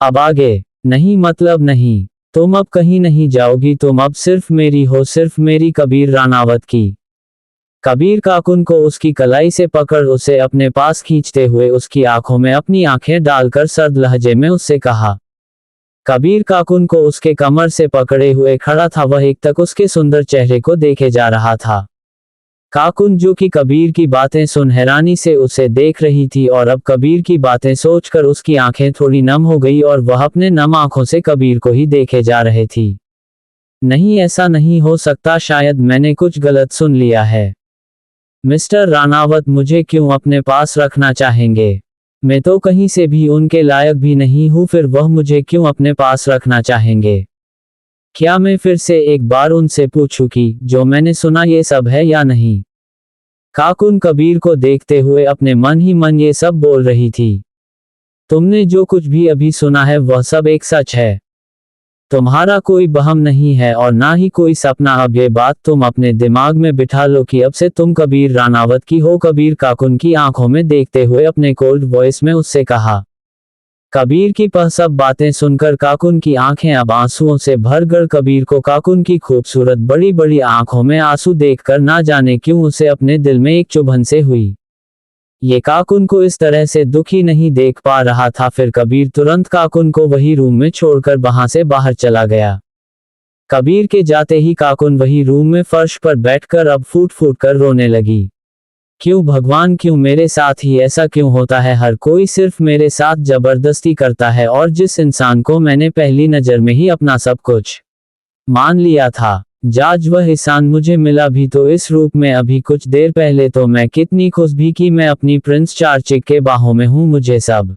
अब आगे नहीं, मतलब नहीं। तुम अब कहीं नहीं जाओगी, तुम अब सिर्फ मेरी हो, सिर्फ मेरी, कबीर रानावत की। कबीर काकुन को उसकी कलाई से पकड़ उसे अपने पास खींचते हुए उसकी आंखों में अपनी आंखें डालकर सर्द लहजे में उससे कहा। कबीर काकुन को उसके कमर से पकड़े हुए खड़ा था, वह एक तक उसके सुंदर चेहरे को देखे जा रहा था। काकुन जो कि कबीर की बातें सुन हैरानी से उसे देख रही थी और अब कबीर की बातें सोचकर उसकी आंखें थोड़ी नम हो गई और वह अपने नम आंखों से कबीर को ही देखे जा रहे थी। नहीं, ऐसा नहीं हो सकता, शायद मैंने कुछ गलत सुन लिया है। मिस्टर रानावत मुझे क्यों अपने पास रखना चाहेंगे? मैं तो कहीं से भी उनके लायक भी नहीं हूँ, फिर वह मुझे क्यों अपने पास रखना चाहेंगे? क्या मैं फिर से एक बार उनसे पूछूं कि जो मैंने सुना ये सब है या नहीं? काकुन कबीर को देखते हुए अपने मन ही मन ये सब बोल रही थी। तुमने जो कुछ भी अभी सुना है वह सब एक सच है। तुम्हारा कोई बहम नहीं है और ना ही कोई सपना। अब ये बात तुम अपने दिमाग में बिठा लो कि अब से तुम कबीर रानावत की हो। कबीर काकुन की आंखों में देखते हुए अपने कोल्ड वॉइस में उससे कहा। कबीर की वह सब बातें सुनकर काकुन की आंखें अब आंसुओं से भर गई। कबीर को काकुन की खूबसूरत बड़ी बड़ी आंखों में आंसू देखकर ना जाने क्यों उसे अपने दिल में एक चुभन से हुई। ये काकुन को इस तरह से दुखी नहीं देख पा रहा था। फिर कबीर तुरंत काकुन को वही रूम में छोड़कर वहां से बाहर चला गया। कबीर के जाते ही काकुन वही रूम में फर्श पर बैठकर अब फूट फूट कर रोने लगी। क्यों भगवान, क्यों मेरे साथ ही ऐसा क्यों होता है? हर कोई सिर्फ मेरे साथ जबरदस्ती करता है और जिस इंसान को मैंने पहली नजर में ही अपना सब कुछ मान लिया था, आज वह इंसान मुझे मिला भी तो इस रूप में। अभी कुछ देर पहले तो मैं कितनी खुश भी कि मैं अपनी प्रिंस चार्चिक के बाहों में हूँ। मुझे सब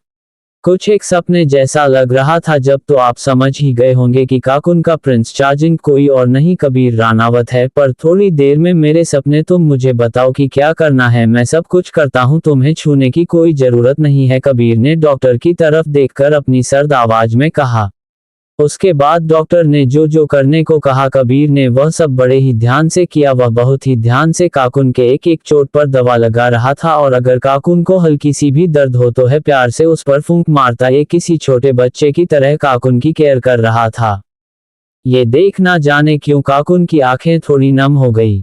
कुछ एक सपने जैसा लग रहा था। जब तो आप समझ ही गए होंगे कि काकुन का प्रिंस चार्जिंग कोई और नहीं कबीर रानावत है। पर थोड़ी देर में मेरे सपने, तुम मुझे बताओ कि क्या करना है, मैं सब कुछ करता हूँ, तुम्हें छूने की कोई जरूरत नहीं है। कबीर ने डॉक्टर की तरफ देखकर अपनी सर्द आवाज में कहा। उसके बाद डॉक्टर ने जो जो करने को कहा कबीर ने वह सब बड़े ही ध्यान से किया। वह बहुत ही ध्यान से काकुन के एक एक चोट पर दवा लगा रहा था और अगर काकुन को हल्की सी भी दर्द हो तो है प्यार से उस पर फूंक मारता। ये किसी छोटे बच्चे की तरह काकुन की केयर कर रहा था। ये देख ना जाने क्यों काकुन की आंखें थोड़ी नम हो गई।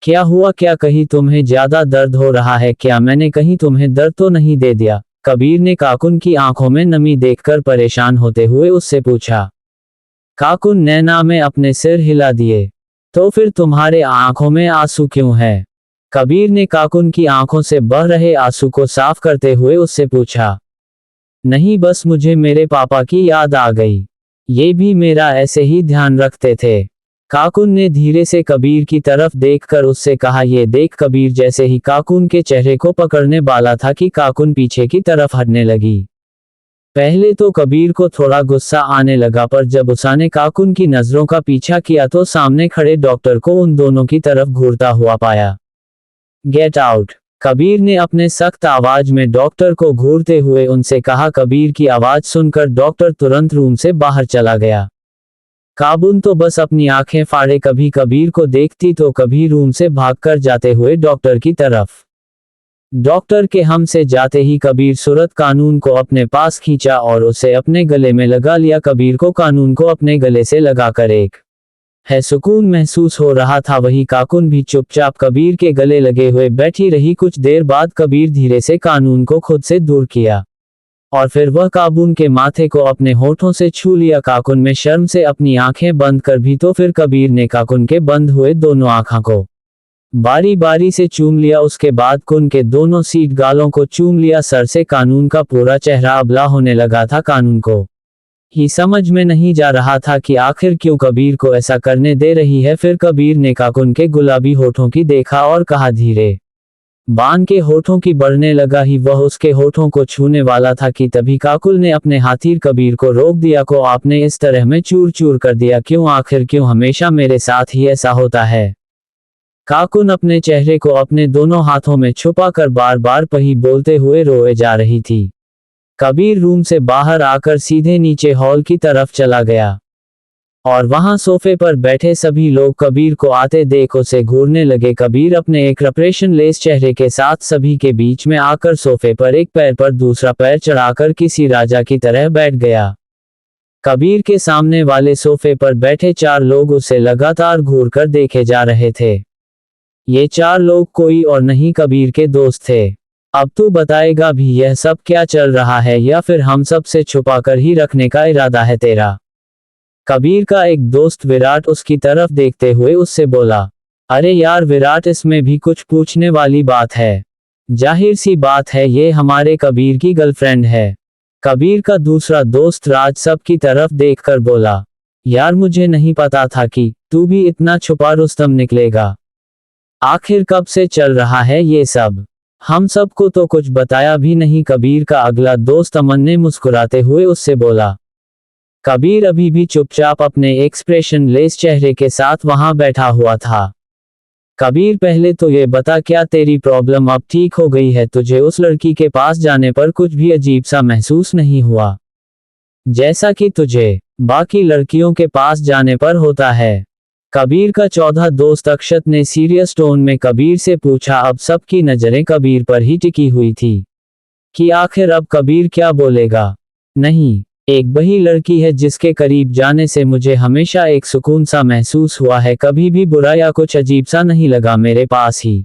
क्या हुआ? क्या कहीं तुम्हें ज्यादा दर्द हो रहा है क्या? मैंने कहीं तुम्हें दर्द तो नहीं दे दिया? कबीर ने काकुन की आंखों में नमी देखकर परेशान होते हुए उससे पूछा। काकुन ने ना में अपने सिर हिला दिए। तो फिर तुम्हारे आंखों में आंसू क्यों है? कबीर ने काकुन की आंखों से बह रहे आंसू को साफ करते हुए उससे पूछा। नहीं, बस मुझे मेरे पापा की याद आ गई। ये भी मेरा ऐसे ही ध्यान रखते थे। काकुन ने धीरे से कबीर की तरफ देखकर उससे कहा। ये देख कबीर जैसे ही काकुन के चेहरे को पकड़ने वाला था कि काकुन पीछे की तरफ हटने लगी। पहले तो कबीर को थोड़ा गुस्सा आने लगा, पर जब उसने काकुन की नजरों का पीछा किया तो सामने खड़े डॉक्टर को उन दोनों की तरफ घूरता हुआ पाया। गेट आउट, कबीर ने अपने सख्त आवाज में डॉक्टर को घूरते हुए उनसे कहा। कबीर की आवाज सुनकर डॉक्टर तुरंत रूम से बाहर चला गया। काबुन तो बस अपनी आंखें फाड़े कभी कबीर को देखती तो कभी रूम से भागकर जाते हुए डॉक्टर की तरफ। डॉक्टर के हम से जाते ही कबीर सूरत कानून को अपने पास खींचा और उसे अपने गले में लगा लिया। कबीर को कानून को अपने गले से लगाकर एक है सुकून महसूस हो रहा था। वही काकुन भी चुपचाप कबीर के गले लगे हुए बैठी रही। कुछ देर बाद कबीर धीरे से कानून को खुद से दूर किया और फिर वह काबून के माथे को अपने होठों से छू लिया। काकुन में शर्म से अपनी आंखें बंद कर भी तो फिर कबीर ने काकुन के बंद हुए दोनों आंखों को बारी बारी से चूम लिया। उसके बाद कुन के दोनों सीट गालों को चूम लिया। सर से कानून का पूरा चेहरा अबला होने लगा था। कानून को ही समझ में नहीं जा रहा था कि आखिर क्यों कबीर को ऐसा करने दे रही है। फिर कबीर ने काकुन के गुलाबी होठों की देखा और कहा धीरे बान के होठों की बढ़ने लगा ही वह उसके होठों को छूने वाला था कि तभी काकुल ने अपने हाथीर कबीर को रोक दिया। को आपने इस तरह में चूर चूर कर दिया क्यों? आखिर क्यों हमेशा मेरे साथ ही ऐसा होता है? काकुन अपने चेहरे को अपने दोनों हाथों में छुपाकर बार बार पही बोलते हुए रोए जा रही थी। कबीर रूम से बाहर आकर सीधे नीचे हॉल की तरफ चला गया। और वहां सोफे पर बैठे सभी लोग कबीर को आते देख उसे घूरने लगे। कबीर अपने एक एक्सप्रेशन लेस चेहरे के साथ सभी के बीच में आकर सोफे पर एक पैर पर दूसरा पैर चढ़ाकर किसी राजा की तरह बैठ गया। कबीर के सामने वाले सोफे पर बैठे 4 लोग उसे लगातार घूरकर देखे जा रहे थे। ये 4 लोग कोई और नहीं कबीर के दोस्त थे। अब तू बताएगा भी यह सब क्या चल रहा है, या फिर हम सब से छुपा कर ही रखने का इरादा है तेरा? कबीर का एक दोस्त विराट उसकी तरफ देखते हुए उससे बोला, अरे यार विराट, इसमें भी कुछ पूछने वाली बात है। जाहिर सी बात है ये हमारे कबीर की गर्लफ्रेंड है। कबीर का दूसरा दोस्त राज सब की तरफ देखकर बोला, यार मुझे नहीं पता था कि तू भी इतना छुपा रुस्तम निकलेगा। आखिर कब से चल रहा है ये सब? हम सबको तो कुछ बताया भी नहीं। कबीर का अगला दोस्त अमन ने मुस्कुराते हुए उससे बोला। कबीर अभी भी चुपचाप अपने एक्सप्रेशन लेस चेहरे के साथ वहां बैठा हुआ था। कबीर, पहले तो ये बता, क्या तेरी प्रॉब्लम अब ठीक हो गई है? तुझे उस लड़की के पास जाने पर कुछ भी अजीब सा महसूस नहीं हुआ, जैसा कि तुझे बाकी लड़कियों के पास जाने पर होता है? कबीर का चौथा दोस्त अक्षत ने सीरियस टोन में कबीर से पूछा। अब सबकी नजरें कबीर पर ही टिकी हुई थी कि आखिर अब कबीर क्या बोलेगा। नहीं, एक वही लड़की है जिसके करीब जाने से मुझे हमेशा एक सुकून सा महसूस हुआ है। कभी भी बुरा या कुछ अजीब सा नहीं लगा। मेरे पास ही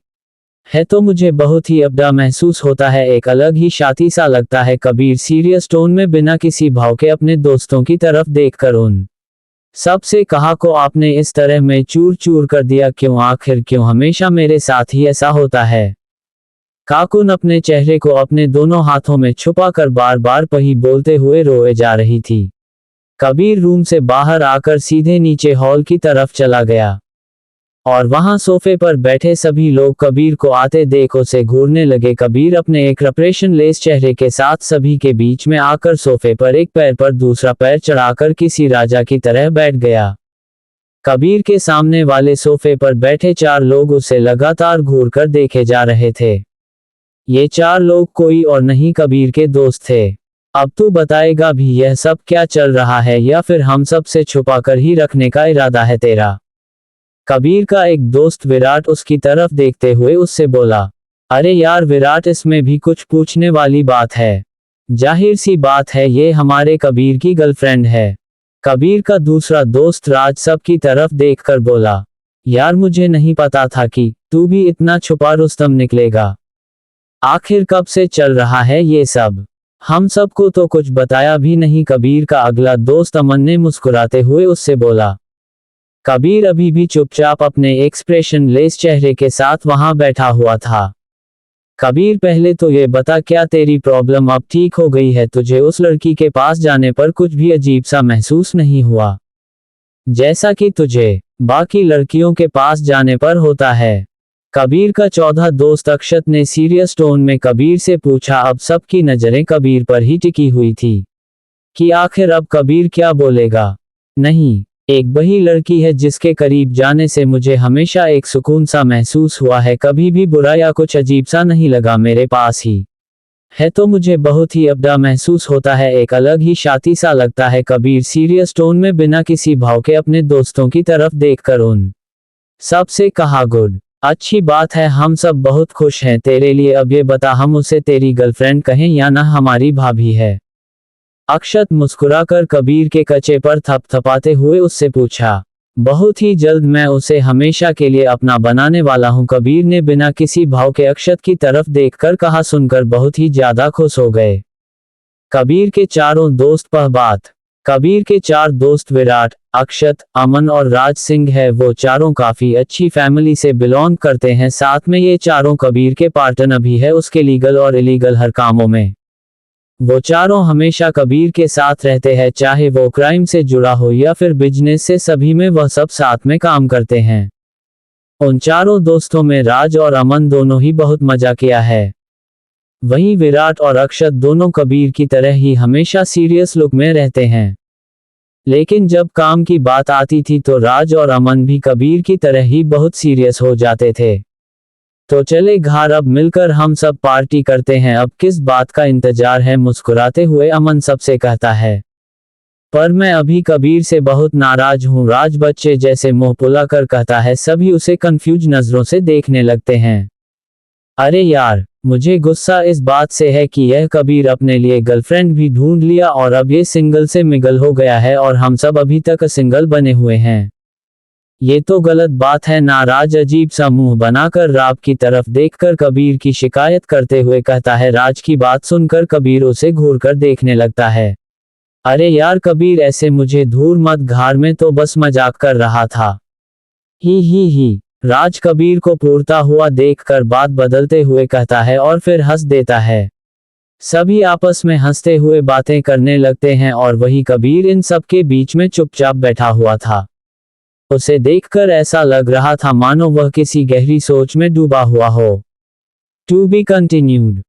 है तो मुझे बहुत ही अपना महसूस होता है, एक अलग ही शांति सा लगता है। कबीर सीरियस टोन में बिना किसी भाव के अपने दोस्तों की तरफ देखकर उन सबसे कहा, को आपने इस तरह में चूर चूर कर दिया क्यों? आखिर क्यों हमेशा मेरे साथ ही ऐसा होता है? काकुन अपने चेहरे को अपने दोनों हाथों में छुपाकर बार बार वही बोलते हुए रोए जा रही थी। कबीर रूम से बाहर आकर सीधे नीचे हॉल की तरफ चला गया और वहां सोफे पर बैठे सभी लोग कबीर को आते देख उसे घूरने लगे। कबीर अपने एक एक्सप्रेशन लेस चेहरे के साथ सभी के बीच में आकर सोफे पर एक पैर पर दूसरा पैर चढ़ाकर किसी राजा की तरह बैठ गया। कबीर के सामने वाले सोफे पर बैठे 4 लोग उसे लगातार घूरकर देखे जा रहे थे। ये 4 लोग कोई और नहीं कबीर के दोस्त थे। अब तू बताएगा भी यह सब क्या चल रहा है, या फिर हम सब से छुपा कर ही रखने का इरादा है तेरा? कबीर का एक दोस्त विराट उसकी तरफ देखते हुए उससे बोला, अरे यार विराट, इसमें भी कुछ पूछने वाली बात है। जाहिर सी बात है ये हमारे कबीर की गर्लफ्रेंड है। कबीर का दूसरा दोस्त राज सब की तरफ देखकर बोला, यार मुझे नहीं पता था कि तू भी इतना छुपा रुस्तम निकलेगा। आखिर कब से चल रहा है ये सब? हम सबको तो कुछ बताया भी नहीं। कबीर का अगला दोस्त अमन ने मुस्कुराते हुए उससे बोला। कबीर अभी भी चुपचाप अपने एक्सप्रेशन लेस चेहरे के साथ वहां बैठा हुआ था। कबीर, पहले तो ये बता, क्या तेरी प्रॉब्लम अब ठीक हो गई है? तुझे उस लड़की के पास जाने पर कुछ भी अजीब सा महसूस नहीं हुआ, जैसा कि तुझे बाकी लड़कियों के पास जाने पर होता है? कबीर का चौथा दोस्त अक्षत ने सीरियस टोन में कबीर से पूछा। अब सबकी नजरें कबीर पर ही टिकी हुई थी कि आखिर अब कबीर क्या बोलेगा। नहीं, एक वही लड़की है जिसके करीब जाने से मुझे हमेशा एक सुकून सा महसूस हुआ है। कभी भी बुरा या कुछ अजीब सा नहीं लगा। मेरे पास ही है तो मुझे बहुत ही अपना महसूस होता है, एक अलग ही शांति सा लगता है। कबीर सीरियस टोन में बिना किसी भाव के अपने दोस्तों की तरफ देखकर उन सबसे कहा, गुड, अच्छी बात है, हम सब बहुत खुश हैं तेरे लिए। अब ये बता, हम उसे तेरी गर्लफ्रेंड कहें या ना हमारी भाभी है? अक्षत मुस्कुराकर कबीर के कचे पर थपथपाते हुए उससे पूछा। बहुत ही जल्द मैं उसे हमेशा के लिए अपना बनाने वाला हूं, कबीर ने बिना किसी भाव के अक्षत की तरफ देखकर कहा। सुनकर बहुत ही ज्यादा खुश हो गए कबीर के चारों दोस्त। वह बात कबीर के 4 दोस्त विराट, अक्षत, अमन और राज सिंह है। वो चारों काफी अच्छी फैमिली से बिलोंग करते हैं। साथ में ये चारों कबीर के पार्टनर भी है उसके लीगल और इलीगल हर कामों में। वो चारों हमेशा कबीर के साथ रहते हैं, चाहे वो क्राइम से जुड़ा हो या फिर बिजनेस से, सभी में वह सब साथ में काम करते हैं। उन चारों दोस्तों में राज और अमन दोनों ही बहुत मजा किया है। वहीं विराट और अक्षत दोनों कबीर की तरह ही हमेशा सीरियस लुक में रहते हैं। लेकिन जब काम की बात आती थी तो राज और अमन भी कबीर की तरह ही बहुत सीरियस हो जाते थे। तो चले घर, अब मिलकर हम सब पार्टी करते हैं। अब किस बात का इंतजार है? मुस्कुराते हुए अमन सबसे कहता है। पर मैं अभी कबीर से बहुत नाराज हूँ। राज बच्चे जैसे मुंह फुलाकर कहता है। सभी उसे कंफ्यूज नजरों से देखने लगते हैं। अरे यार, मुझे गुस्सा इस बात से है कि यह कबीर अपने लिए गर्लफ्रेंड भी ढूंढ लिया और अब ये सिंगल से मिगल हो गया है और हम सब अभी तक सिंगल बने हुए हैं। ये तो गलत बात है ना। राज अजीब सा मुंह बनाकर राव की तरफ देखकर कबीर की शिकायत करते हुए कहता है। राज की बात सुनकर कबीर उसे घूरकर देखने लगता है। अरे यार कबीर, ऐसे मुझे धूर मत घार, में तो बस मजाक कर रहा था। ही। राज कबीर को घूरता हुआ देखकर बात बदलते हुए कहता है और फिर हंस देता है। सभी आपस में हंसते हुए बातें करने लगते हैं और वही कबीर इन सब के बीच में चुपचाप बैठा हुआ था। उसे देखकर ऐसा लग रहा था मानो वह किसी गहरी सोच में डूबा हुआ हो। To be continued.